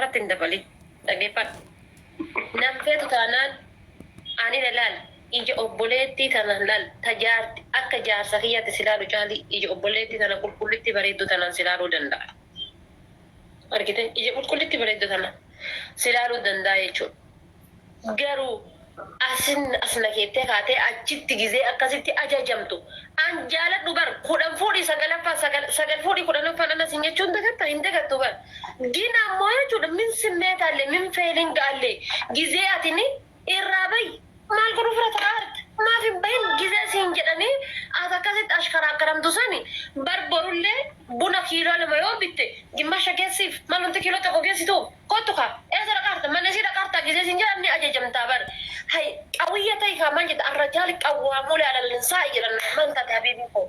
kanarratti hin dabalin dhaggeeffadhu. Namfeetu taanaan ani laal ija obboleettii tana laal tajaarti akka jaarsa kiyyaatti silaalu caali ija obboleettii tana qulqullitti bareeddu tanaan silaaluu danda'a. Argite ija qulqullitti bareeddu tana silaaluu danda'a jechuudha. Garuu asna keettee kaatee achitti gizee akkasitti ajajamtu. An jaaladhu bar kudhan fuudhii sagal fuudhii kudhanaffaan anas hin jechuun dagatta hin dagattu bar. Gina ammoo jechuudha min simmeetaallee min feelin gaallee gizee atini irraa bayi. Maal godhu fira ta'aart maaf hin bahin gizee siin jedhanii as akkasitti ashkaraa akkaramtu sani barborullee buna kiiloo lama yoo bitte gimmasha geessiif malumti kiiloo tokko geessitu kottu kaa eessa dhaqaarta manni sii dhaqaarta gizee siin jedhamni ajajamtaa bar hay qawwiyya ta'e kaamaan jedha arrajaali qawwaamuu laalallinsaa jedhan manta habiibii koo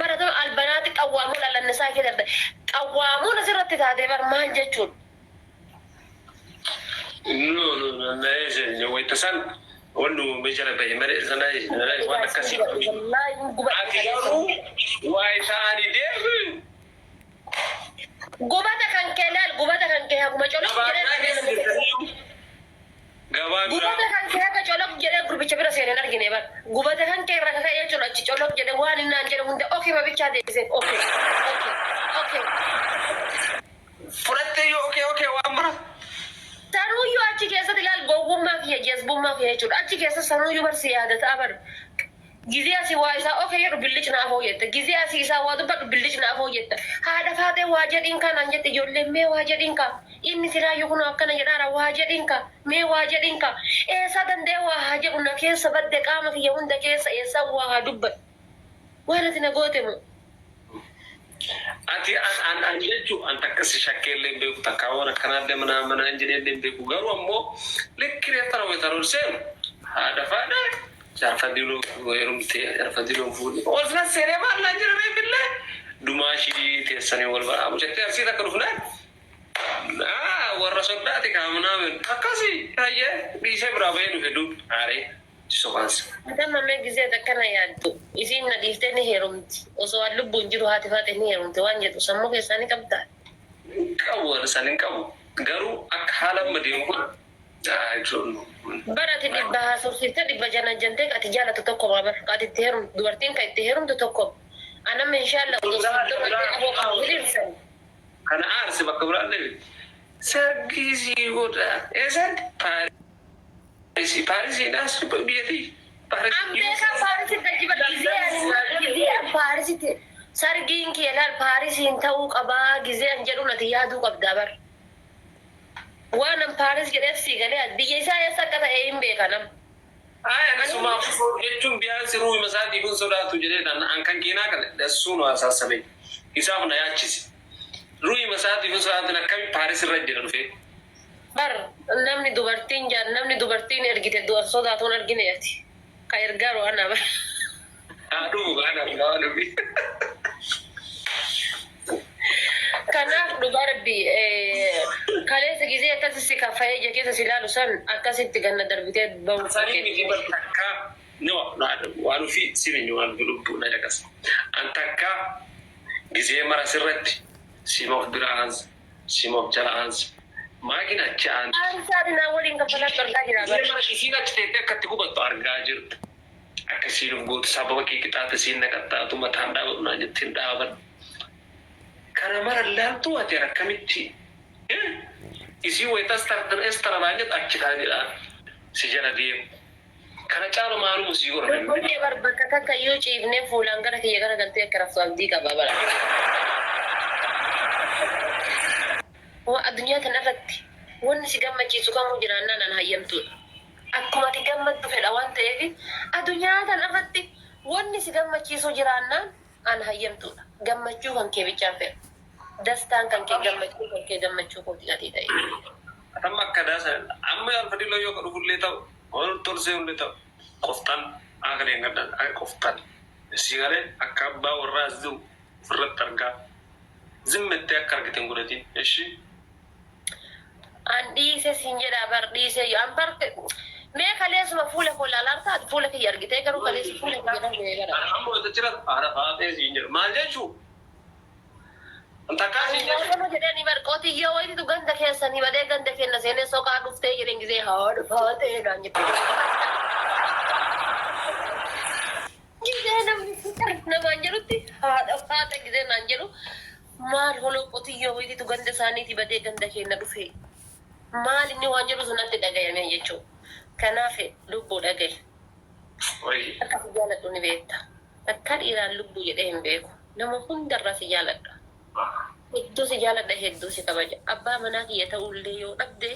baratama albanaati qawwaamuu laalallinsaa jedharte qawwaamuun asirratti taatee bar maal jechuun. No, wait, san wanu bicara bayi mere sana wana kasih akiyaru wai saani de gubata kan kelal gubata kan ke aku macolok gubata kan ke ka colok jere grup bicara sene nar gine bar gubata kan ke raka ya colok jere wani nan jere hunde okay ma bicara de okay furate yo okay wa amra Taruh yu achi keessa dilal gogummaa fi jazbummaa fi jechuudha. Achi keessa sanuu yu barsi yaadata abar. Gizee asii waa isaa oke jedhu billichi naaf hooyyetta. Gizee asii isaa waa dubbadhu billichi naaf hooyyetta. Haadha faatee waa jedhiin kaan an jette ijoolleen mee waa jedhiin kaa. Inni silaayyuu kun akkana jedhaara waa jedhiin kaa. Mee waa jedhiin kaa. Eessaa danda'e waa haa jedhu na keessa badde qaama kiyya hunda keessa eessaa waa haa dubbadhu. Waan ati na goote moo? Ati an jechu an takkasi shakkelle beeku takkaawwan akkanaallee mana injineerlee beeku garuu ammoo lekkiree tarawweetaroon seenu haadha faadha jaarfadiloo heerumtee fuudhi olsina seenee maallaa jira beebillee dumaashii teessanii wal baraamu jettee arsii takka dhufnaan warra soddaati kaamunaamen akkasii hayyee dhiisee biraa bahee dhufe duub aaree soqaansa. Adama mee gizee akkana yaaddu isiin na dhiiftee ni heerumti osoo waan lubbuun jiru haati faate ni heerumti waan jedhu sammuu keessaa ni qabda. Qabu warra isaanii qabu garuu akka haala amma deemu kun barati dhibba haasofsiifte dhibba janajjantee ati jaalatu tokko bar ati itti heerumtu dubartiin kan itti heerumtu tokko anamma inshaallah kana aarsi bakka biraallee sargisii godha eesatti Parisi das biati Amerika Parisi tajibat gizee Parisi sargiin keelal Parisiin ta'uu qabaa gizee an jedhu nati yaaduu qabdaa bar waan an Paris jedheef si galee biyya isaa eessa akka ta'e hin beekanam. Anasuma jechuun biyaansi ruuhi masaatii kun sodaatu jedheedhaan an kan keenaa kana dhassuun haasaasabe isaaf na yaachisi ruuhi masaatii kun sodaatu akkami Paris irra jira dhufee. Bar namni dubartiin ergite du'an sodaatuun argineeti. Ka ergaaru ana bar. Aduh, ana lawalubi. Kanaaf dubarbi kaleessa gizee akkasitti kaffayee ija keessa silaalu san akkasitti ganna darbitee bahu. Sanii miti bar takka waan fi simin waan lubbuu na jakas. An takka gizee mara sirratti simoof biraans simoof jalaans. Makin achaan. Saati naa waliin kaffalatu argaa jira. Isiin achi teettee akkatti hubattu argaa jirtu. Akkasiin gootu sababa kee qixaata siin naqattaatu mataan dhaabatu naa jettiin dhaaban. Kana mara laaltu ati akkamitti isii wayitas taranaa jedhu achi taa'edhaan si jala deemu. Kana caalu maaluu sii godhan. Boqqollee bakka takka yoo ciifnee fuulaan gara kiyya gara galtee akka raftu abdii qaba bara. Addunyaa kanarratti wanni si gammachiisu kamuu jiraannaan an hayyamtuudha. Akkuma ati gammaddu fedha waan ta'eef addunyaa kanarratti wanni si gammachiisu jiraannaan an hayyamtuudha. Gammachuu kan kee bichaan fedha. Dastaan kan kee gammachuu kooti ati ta'e. Amma akka daasa amma alfadiloo yoo dhufullee ta'u wal torsee hullee ta'u qoftaan akka deemadhaan akka qoftaan si galee akka abbaa warraa as jiru ofirratti argaa zimmettee akka argiteen godhatiin ishii. An dhiise siin jedha bar dhiise an bar mee kaleessuma fuula koolaalaan taate fuula kiyya argitee garuu kaleessi fuula kiyya darbee gara. Amma wanta jira haadha faatee siin jedhu maal jechuu أنت كاسي Nama jedhani barqooti yoo wayitu ganda keessanii badee ganda keenya seenee soqaa dhuftee jedhan gisee haadha faatee naan jette. Gisee namni namaan jedhutti haadha faata gisee naan jedhu maal holoo qotiyyoo wayitu ganda isaaniiti badee ganda keenya dhufe. Maal inni waan jedhu sunatti dhagayame jechuudha. Kanaaf lubbuu dhagaye. Akka si jaaladhu ni beekta. Akka dhiiraan lubbuu jedhee hin beeku. Nama hundarraa si jaaladha. Hedduu si jaaladha hedduu si kabaja. Abbaa manaa kiyya ta'ullee yoo dhabde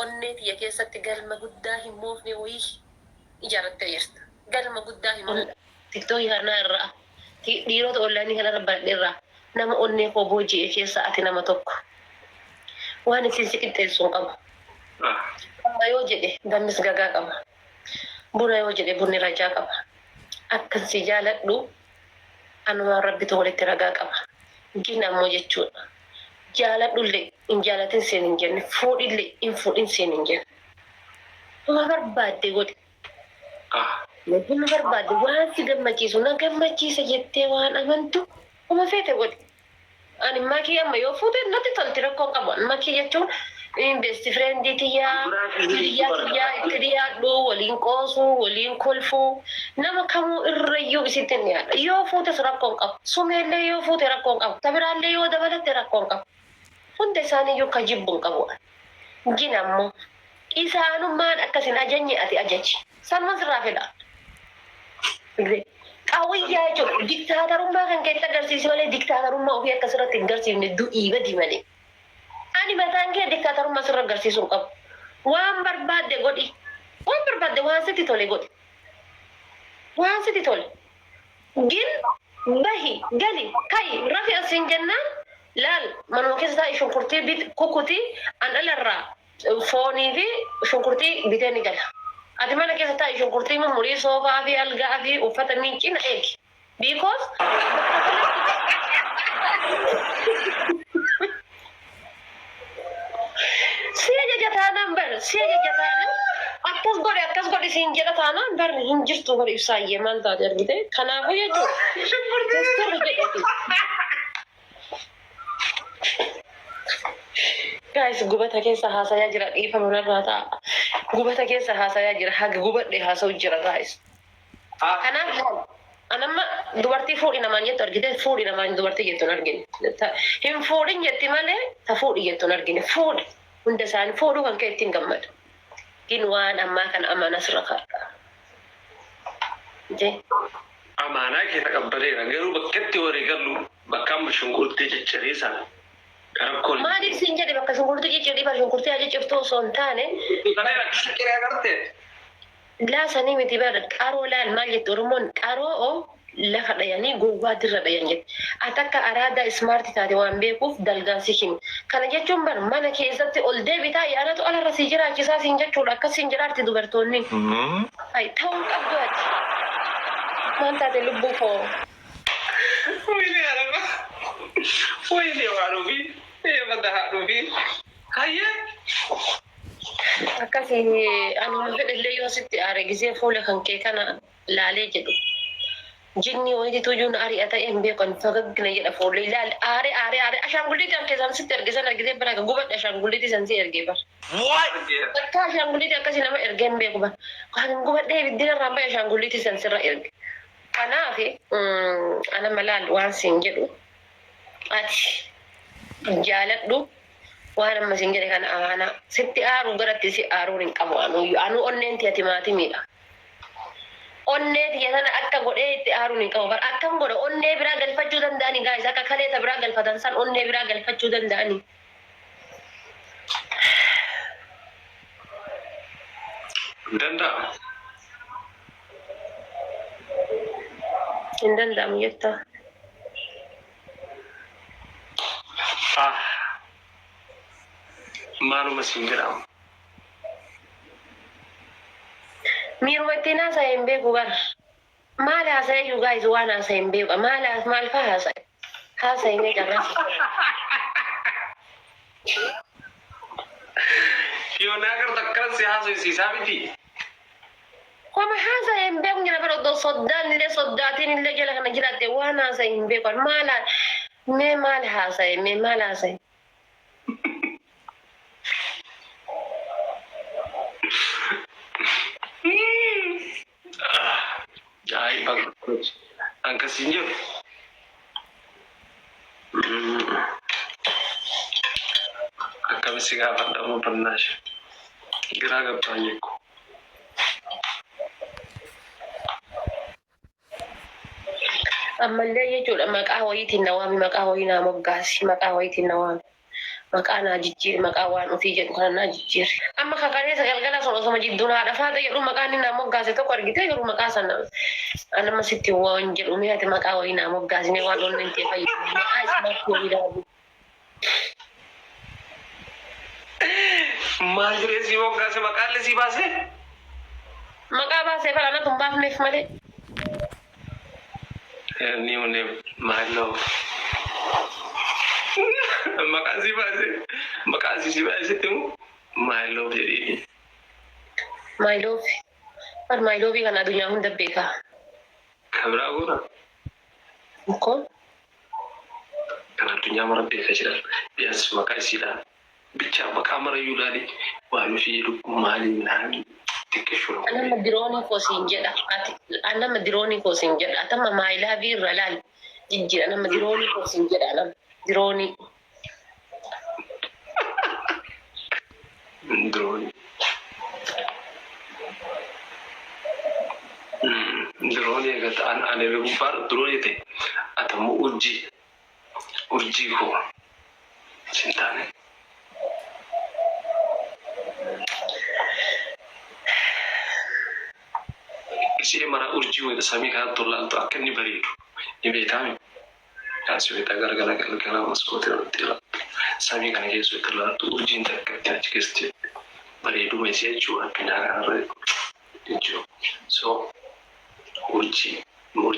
onnee kiyya keessatti galma guddaa hin moofne wayii ijaarrattee jirta. Galma guddaa hin moofne. Tiktooki kanaa irraa dhiirota ollaanii kanarra baradhe irraa nama onnee koo booji'e keessa ati nama tokko. Waan isin si qixxeessuun qaba. Amma yoo jedhe dammis gagaa qaba. Buna yoo jedhe bunni rajaa qaba. Akkan si jaaladhu anumaan rabbitu walitti ragaa qaba. Gina ammoo jechuudha. Jaaladhullee hin jaalatin seen hin jenne. Fuudhillee hin fuudhin seen hin jenne. Nama barbaadde godhe. Nama barbaadde waan si gammachiisu na gammachiisa jettee waan amantu uma feete godhe. Ani makii amma yoo fuute natti tolti rakkoon qabu. Makii jechuun besti friendii tiyyaa, hiriyaa tiyyaa itti dhiyaadhu, waliin qoosuu, waliin kolfuu. Nama kamuu irrayyuu isitti hin dhiyaadha. Yoo fuutes rakkoon qabu. Sumeellee yoo fuute rakkoon qabu. Tabiraallee yoo dabalatte rakkoon qabu. Hunda isaaniiyyuu ka jibbuun qabu. Gina ammoo isaanummaan akkasin ajajni ati ajaji. Sanuma sirraa fedha. Qawwiyyaa jechuudha. Diktaatarummaa kan keessatti agarsiisi malee diktaatarummaa ofii akkasirratti hin agarsiifne du'ii badi malee. Ani mataan kee diktaatarummaa sirra agarsiisuu qabu. Waan barbaadde godhi. Waan barbaadde waan sitti tole godhi. Waan sitti tole. Gin bahi gali kayi rafi asin jennaan laal manuma keessa taa'e shunkurtii kukutii an alarraa foonii fi shunkurtii bitee ni gala. Ati mana keessa taa'e shunkurtii mummurii soofaa fi algaa fi uffata miincina eegi. Because siya jajataanaan bar siya jajataanaan akkas godhe siin jedha taanaan bar hin jirtu bar ibsaayyee maal taate argite kanaafuu jechuudha. Guys, gubata keessa haasayaa jira dhiifama narraa ta'a. Gubata keessa haasayaa jira haga gubadhe haasa'u jira guys. Kanaaf anamma dubartii fuudhi namaan jettu argite fuudhi namaan dubartii jettu hin argine. Hin fuudhin jetti malee ta fuudhi jettu hin argine. Fuudhi hunda isaanii fuudhuu kan kee ittiin gammadu. Gin waan ammaa kan amana sirra kaadha. Amaanaa kee taqabbaleera garuu bakkeetti warii gallu bakka amma shunkurtii cicciriisan. Maaliif siin jedhe bakka shunkurtii ciccirrii bar shunkurtii ajajjiftuu osoo hin taane. Kana shunkurtii agartee. Laasanii miti bara qaroo laal maal jettu Oromoon qaroo lafa dhayanii gowwaatirra dhayan jette. Ati akka araadaa ismaartii taate waan beekuuf dalgaansi himi. Kana jechuun bara mana keessatti ol deebitaa yaadatu alarra si jiraachisaa siin jechuudha akkas siin jiraatti dubartoonni. Ta'uu qabdu ati. Maal taate lubbuu koo. Wayne waaruufi eebada haadhuufi hayyee. Akkasii ani fedhallee yoo sitti aare gisee fuula kan kee kana laalee jedhu. Jinni wayitii tujuun ari'ata hin beekan fagaggina jedha fuullee ilaali aare ashaangulliitii kan keessaan sitti ergisan argitee bara kan gubadhe ashaangulliitii san si ergee bara. Bakka ashaangulliitii akkasii nama ergee hin beeku bara. Kan gubadhee biddeen irraan bahe ashaangulliitii san sirra erge. Kanaaf ana malaal waan siin jedhu ati jaaladhu. Waan amma siin jedhe kana amaanaa sitti aaruu garatti si aaruun hin qabu anu onneen tiyati maatimiidha. Onnee tiya sana akka godhee itti aaruun hin qabu bara akkam godha onnee biraa galfachuu danda'anii gaa'is akka kaleeta biraa galfatan san onnee biraa galfachuu danda'anii. Danda'amu. Hin danda'amu jettaa. Maaluma siin jedhamu. Miiruma ittiin haasa'e hin beeku bara. Maal haasa'e iyyuu gaa'is waan haasa'e hin beeku. Maal faa haasa'e? Haasa'e mee carraasa. Yoo naa garta akkanatti haasa'isiisaa miti. Kuma haasa'e hin beeku jira bara oddoo soddaan illee soddaatiin illee jala kana jiraatte waan haasa'e hin beeku. Mee maal haasa'e? Mee maal haasa'e? Ay, angka sinjur. Kami gaafa dhabu bannash. Giraa gabbaanye ko. Ammallee jechuudha maqaa wayiitiin na waami, maqaa wayii naa moggaasi, maqaa wayiitiin na waami. Maqaa naa jijjiiri, maqaa waan ofii jedhu kana naa jijjiiri. Amma kakalee galgala sun osoma jidduun haadha faata jedhu maqaan inni naa moggaase tokko argitee jiru maqaa sana. Anama sitti waan jedhu mee ati maqaa wayii naa moggaasine waan onni hin ta'e fayyadu. Maqaa ismaatti wayii daabu. Maal jiree si moggaase maqaallee si baase? Maqaa baasee fala na tumbaafneef malee. New name, my love. Makasih bahasa tu, my love jadi. My love. Par my love kan adunya hunda beka. Kamera aku na. Kau? Kan adunya marah beka sih dah. Bias makasih dah. Bicara kamera yulali, walau sih hidup malin nani. Ana madironi ko sinjeda ati ana madironi ko sinjeda atama maila bir ralal jinji ana madironi ko sinjeda ana dironi drone kata ane bupar drone te atamu urji ko cinta ne. Isi mara urji wada sami kan tolak tu akan ni beri itu. Ini kami. Kasih kita gara-gara masuk hotel. Sami kan Yesus terlalu urji tak kerja cikgu. Beri itu masih jual pindah itu. So urji bu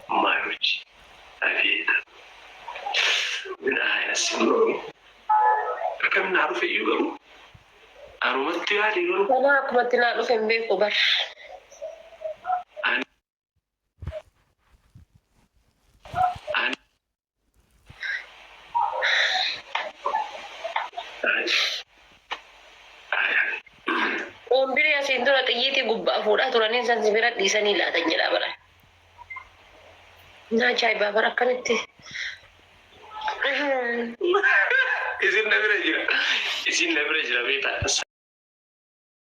maruji. Avida. Nah ya sini. Kami naruh juga. Arumat tu ada dulu. Mana aku mati nak lu fembe ko bar. Ombire ya sindu na tiyiti gubba fuda turanin san sibirat di sani la tanya la bara. Na chai babar akanitti. Isin leverage beta.